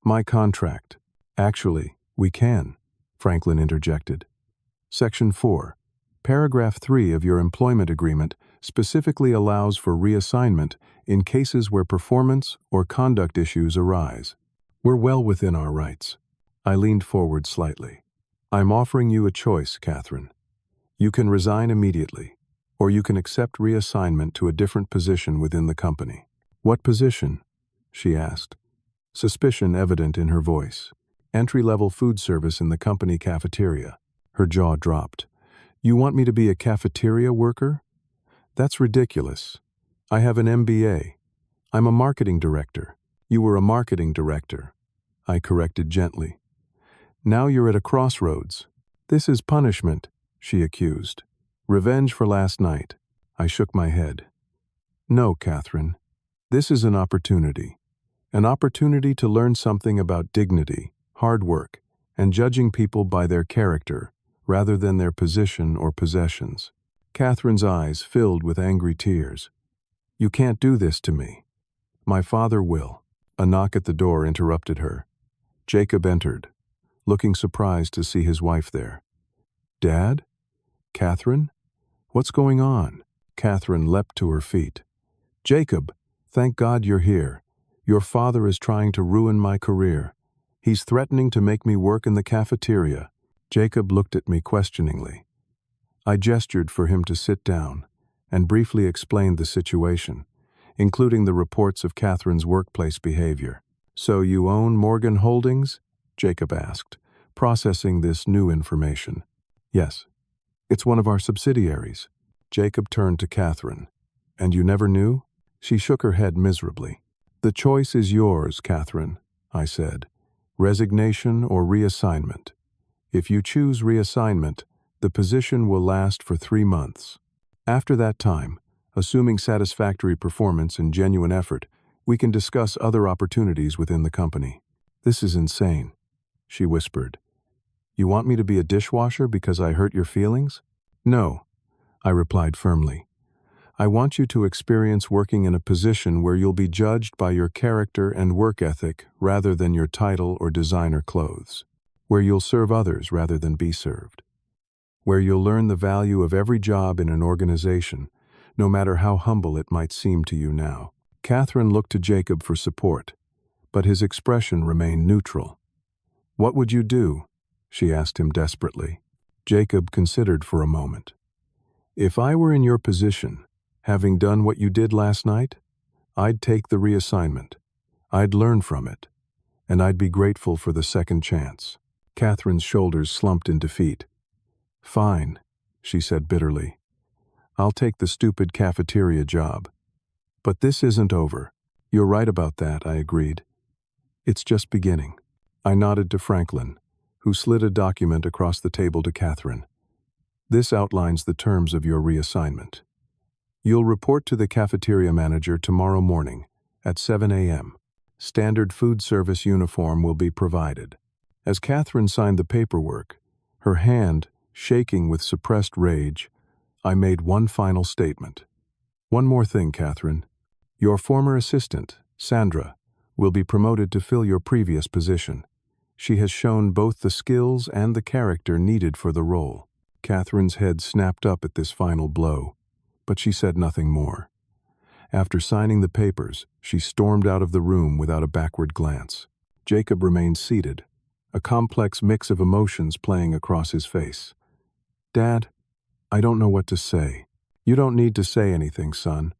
"My contract, actually, We can, Franklin interjected. Section 4. Paragraph 3 of your employment agreement specifically allows for reassignment in cases where performance or conduct issues arise. We're well within our rights. I leaned forward slightly. I'm offering you a choice, Catherine. You can resign immediately, or you can accept reassignment to a different position within the company. What position? She asked, suspicion evident in her voice. Entry-level food service in the company cafeteria. Her jaw dropped. You want me to be a cafeteria worker? That's ridiculous. I have an MBA. I'm a marketing director. You were a marketing director, I corrected gently. Now you're at a crossroads. This is punishment, she accused. Revenge for last night. I shook my head. No, Catherine. This is an opportunity. An opportunity to learn something about dignity, hard work, and judging people by their character, rather than their position or possessions. Catherine's eyes filled with angry tears. You can't do this to me. My father will. A knock at the door interrupted her. Jacob entered, looking surprised to see his wife there. Dad? Catherine? What's going on? Catherine leapt to her feet. Jacob, thank God you're here. Your father is trying to ruin my career. He's threatening to make me work in the cafeteria. Jacob looked at me questioningly. I gestured for him to sit down and briefly explained the situation, including the reports of Catherine's workplace behavior. So you own Morgan Holdings? Jacob asked, processing this new information. Yes. It's one of our subsidiaries. Jacob turned to Catherine. And you never knew? She shook her head miserably. The choice is yours, Catherine, I said. Resignation or reassignment. If you choose reassignment, the position will last for 3 months. After that time, assuming satisfactory performance and genuine effort, we can discuss other opportunities within the company. This is insane, she whispered. You want me to be a dishwasher because I hurt your feelings? No, I replied firmly. I want you to experience working in a position where you'll be judged by your character and work ethic rather than your title or designer clothes. Where you'll serve others rather than be served. Where you'll learn the value of every job in an organization, no matter how humble it might seem to you now. Catherine looked to Jacob for support, but his expression remained neutral. What would you do? She asked him desperately. Jacob considered for a moment. If I were in your position, having done what you did last night, I'd take the reassignment. I'd learn from it, and I'd be grateful for the second chance. Catherine's shoulders slumped in defeat. Fine, she said bitterly. I'll take the stupid cafeteria job. But this isn't over. You're right about that, I agreed. It's just beginning. I nodded to Franklin, who slid a document across the table to Catherine. This outlines the terms of your reassignment. You'll report to the cafeteria manager tomorrow morning at 7 a.m. Standard food service uniform will be provided. As Catherine signed the paperwork, her hand shaking with suppressed rage, I made one final statement. One more thing, Catherine. Your former assistant, Sandra, will be promoted to fill your previous position. She has shown both the skills and the character needed for the role. Catherine's head snapped up at this final blow, but she said nothing more. After signing the papers, she stormed out of the room without a backward glance. Jacob remained seated, a complex mix of emotions playing across his face. Dad, I don't know what to say. You don't need to say anything, son.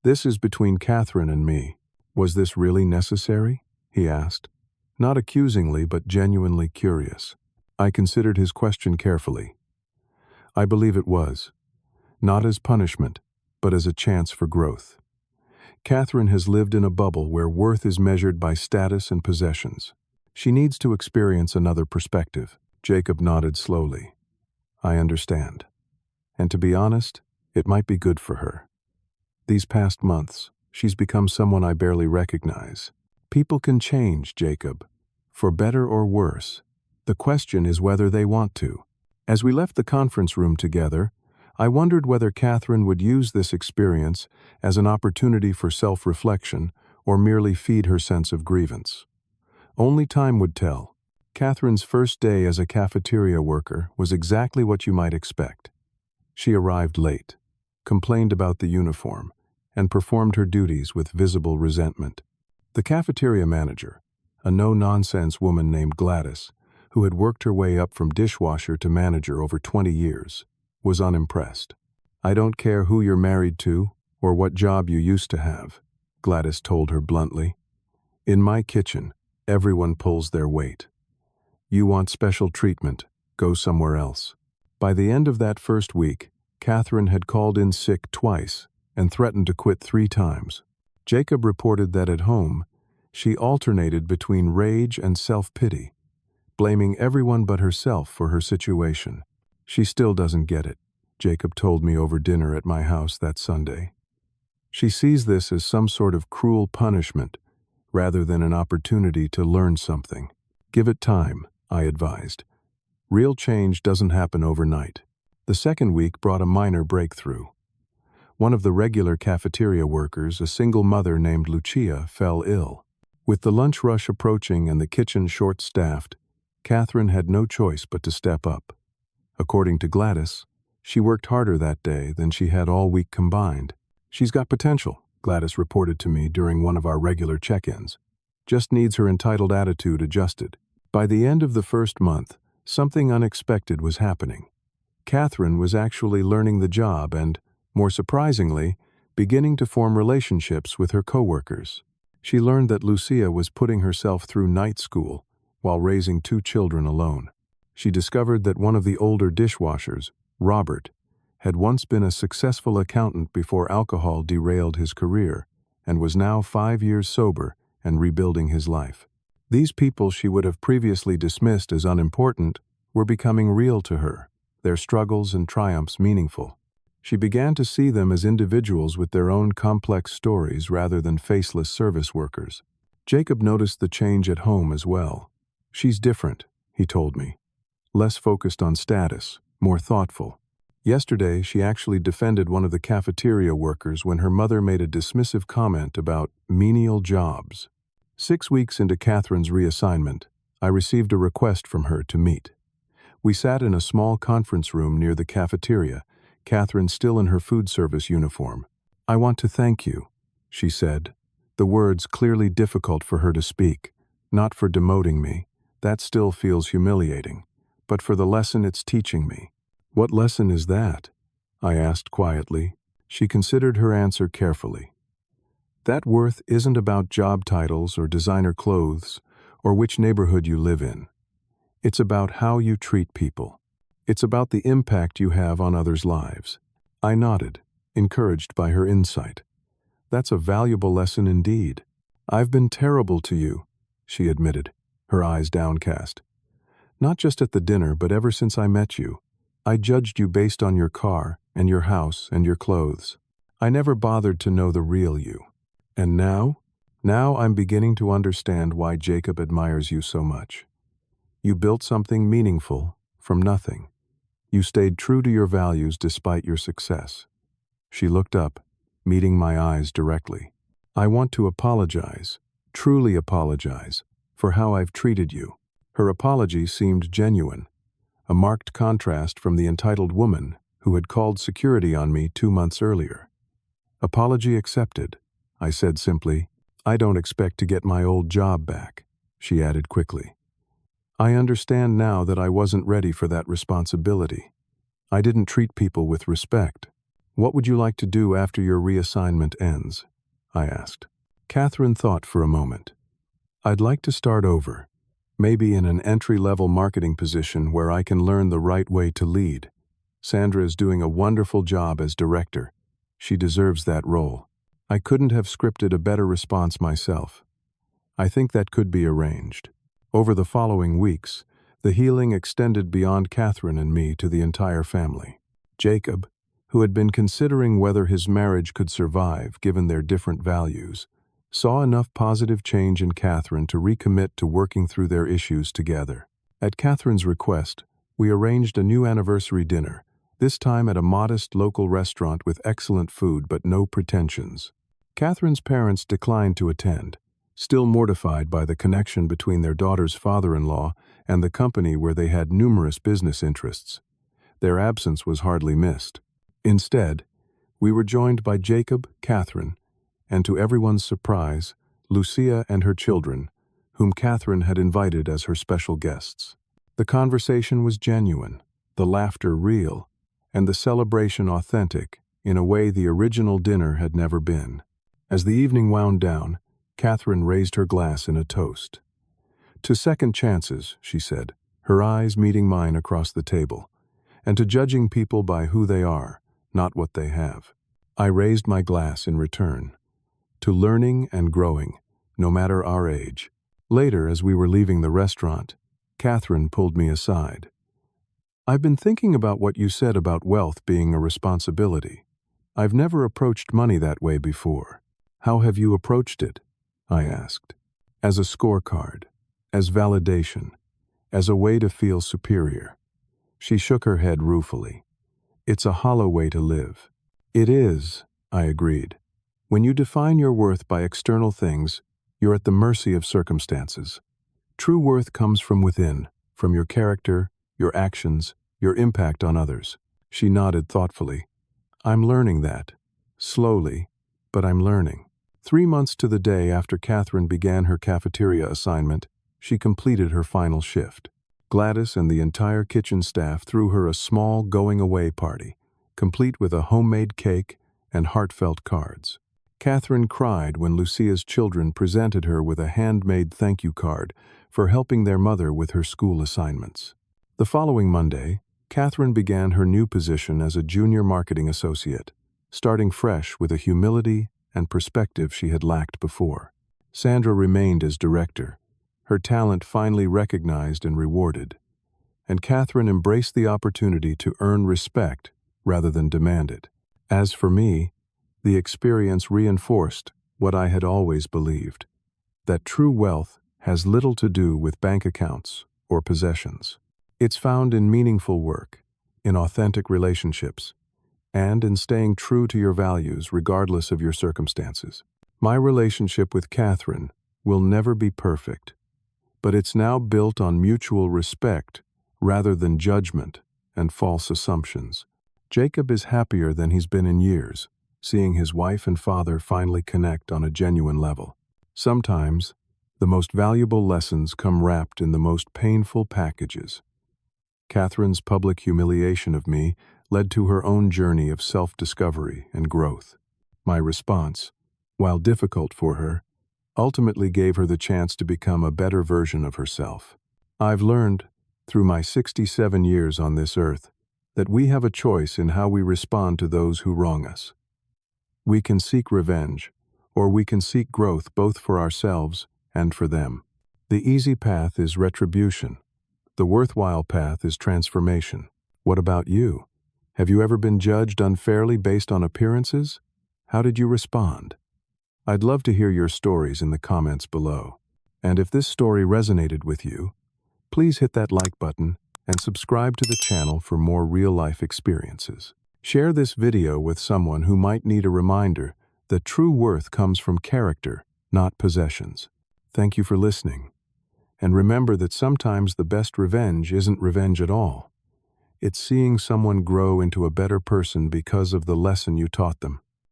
This is between Catherine and me. Was this really necessary? He asked, not accusingly but genuinely curious. I considered his question carefully. I believe it was, not as punishment, but as a chance for growth. Catherine has lived in a bubble where worth is measured by status and possessions. She needs to experience another perspective. Jacob nodded slowly. I understand. And to be honest, it might be good for her. These past months, she's become someone I barely recognize. People can change, Jacob, for better or worse. The question is whether they want to. As we left the conference room together, I wondered whether Catherine would use this experience as an opportunity for self-reflection or merely feed her sense of grievance. Only time would tell. Catherine's first day as a cafeteria worker was exactly what you might expect. She arrived late, complained about the uniform, and performed her duties with visible resentment. The cafeteria manager, a no-nonsense woman named Gladys, who had worked her way up from dishwasher to manager over 20 years, was unimpressed. "I don't care who you're married to or what job you used to have," Gladys told her bluntly. "In my kitchen, everyone pulls their weight. You want special treatment, go somewhere else." By the end of that first week, Catherine had called in sick twice and threatened to quit 3 times. Jacob reported that at home, she alternated between rage and self-pity, blaming everyone but herself for her situation. "She still doesn't get it," Jacob told me over dinner at my house that Sunday. "She sees this as some sort of cruel punishment, rather than an opportunity to learn something." "Give it time," I advised. "Real change doesn't happen overnight." The second week brought a minor breakthrough. One of the regular cafeteria workers, a single mother named Lucia, fell ill. With the lunch rush approaching and the kitchen short-staffed, Catherine had no choice but to step up. According to Gladys, she worked harder that day than she had all week combined. "She's got potential," Gladys reported to me during one of our regular check-ins. "Just needs her entitled attitude adjusted." By the end of the first month, something unexpected was happening. Catherine was actually learning the job and, more surprisingly, beginning to form relationships with her coworkers. She learned that Lucia was putting herself through night school while raising 2 children alone. She discovered that one of the older dishwashers, Robert, had once been a successful accountant before alcohol derailed his career and was now 5 years sober and rebuilding his life. These people she would have previously dismissed as unimportant were becoming real to her, their struggles and triumphs meaningful. She began to see them as individuals with their own complex stories rather than faceless service workers. Jacob noticed the change at home as well. "She's different," he told me. "Less focused on status, more thoughtful." Yesterday, she actually defended one of the cafeteria workers when her mother made a dismissive comment about menial jobs. 6 weeks into Catherine's reassignment, I received a request from her to meet. We sat in a small conference room near the cafeteria, Catherine still in her food service uniform. "I want to thank you," she said, the words clearly difficult for her to speak, "not for demoting me, that still feels humiliating, but for the lesson it's teaching me." "What lesson is that?" I asked quietly. She considered her answer carefully. "That worth isn't about job titles or designer clothes or which neighborhood you live in. It's about how you treat people. It's about the impact you have on others' lives." I nodded, encouraged by her insight. "That's a valuable lesson indeed." "I've been terrible to you," she admitted, her eyes downcast. "Not just at the dinner, but ever since I met you. I judged you based on your car and your house and your clothes. I never bothered to know the real you. And now? Now I'm beginning to understand why Jacob admires you so much. You built something meaningful from nothing. You stayed true to your values despite your success." She looked up, meeting my eyes directly. "I want to apologize, truly apologize, for how I've treated you." Her apology seemed genuine, a marked contrast from the entitled woman who had called security on me 2 months earlier. "Apology accepted," I said simply. "I don't expect to get my old job back," she added quickly. "I understand now that I wasn't ready for that responsibility. I didn't treat people with respect." "What would you like to do after your reassignment ends?" I asked. Catherine thought for a moment. "I'd like to start over, maybe in an entry-level marketing position where I can learn the right way to lead. Sandra is doing a wonderful job as director. She deserves that role." I couldn't have scripted a better response myself. "I think that could be arranged." Over the following weeks, the healing extended beyond Catherine and me to the entire family. Jacob, who had been considering whether his marriage could survive given their different values, saw enough positive change in Catherine to recommit to working through their issues together. At Catherine's request, we arranged a new anniversary dinner, this time at a modest local restaurant with excellent food but no pretensions. Catherine's parents declined to attend, still mortified by the connection between their daughter's father-in-law and the company where they had numerous business interests. Their absence was hardly missed. Instead, we were joined by Jacob, Catherine, and to everyone's surprise, Lucia and her children, whom Catherine had invited as her special guests. The conversation was genuine, the laughter real, and the celebration authentic in a way the original dinner had never been. As the evening wound down, Catherine raised her glass in a toast. "To second chances," she said, her eyes meeting mine across the table, "and to judging people by who they are, not what they have." I raised my glass in return. "To learning and growing, no matter our age." Later, as we were leaving the restaurant, Catherine pulled me aside. "I've been thinking about what you said about wealth being a responsibility. I've never approached money that way before. How have you approached it?" I asked. "As a scorecard, as validation, as a way to feel superior." She shook her head ruefully. "It's a hollow way to live." "It is," I agreed. "When you define your worth by external things, you're at the mercy of circumstances. True worth comes from within, from your character, your actions, your impact on others." She nodded thoughtfully. "I'm learning that. Slowly, but I'm learning." 3 months to the day after Catherine began her cafeteria assignment, she completed her final shift. Gladys and the entire kitchen staff threw her a small going-away party, complete with a homemade cake and heartfelt cards. Catherine cried when Lucia's children presented her with a handmade thank you card for helping their mother with her school assignments. The following Monday, Catherine began her new position as a junior marketing associate, starting fresh with a humility and perspective she had lacked before. Sandra remained as director, her talent finally recognized and rewarded, and Catherine embraced the opportunity to earn respect rather than demand it. As for me, the experience reinforced what I had always believed, that true wealth has little to do with bank accounts or possessions. It's found in meaningful work, in authentic relationships, and in staying true to your values regardless of your circumstances. My relationship with Catherine will never be perfect, but it's now built on mutual respect rather than judgment and false assumptions. Jacob is happier than he's been in years, seeing his wife and father finally connect on a genuine level. Sometimes, the most valuable lessons come wrapped in the most painful packages. Catherine's public humiliation of me led to her own journey of self-discovery and growth. My response, while difficult for her, ultimately gave her the chance to become a better version of herself. I've learned, through my 67 years on this earth, that we have a choice in how we respond to those who wrong us. We can seek revenge, or we can seek growth both for ourselves and for them. The easy path is retribution. The worthwhile path is transformation. What about you? Have you ever been judged unfairly based on appearances? How did you respond? I'd love to hear your stories in the comments below. And if this story resonated with you, please hit that like button and subscribe to the channel for more real-life experiences. Share this video with someone who might need a reminder that true worth comes from character, not possessions. Thank you for listening. And remember that sometimes the best revenge isn't revenge at all. It's seeing someone grow into a better person because of the lesson you taught them.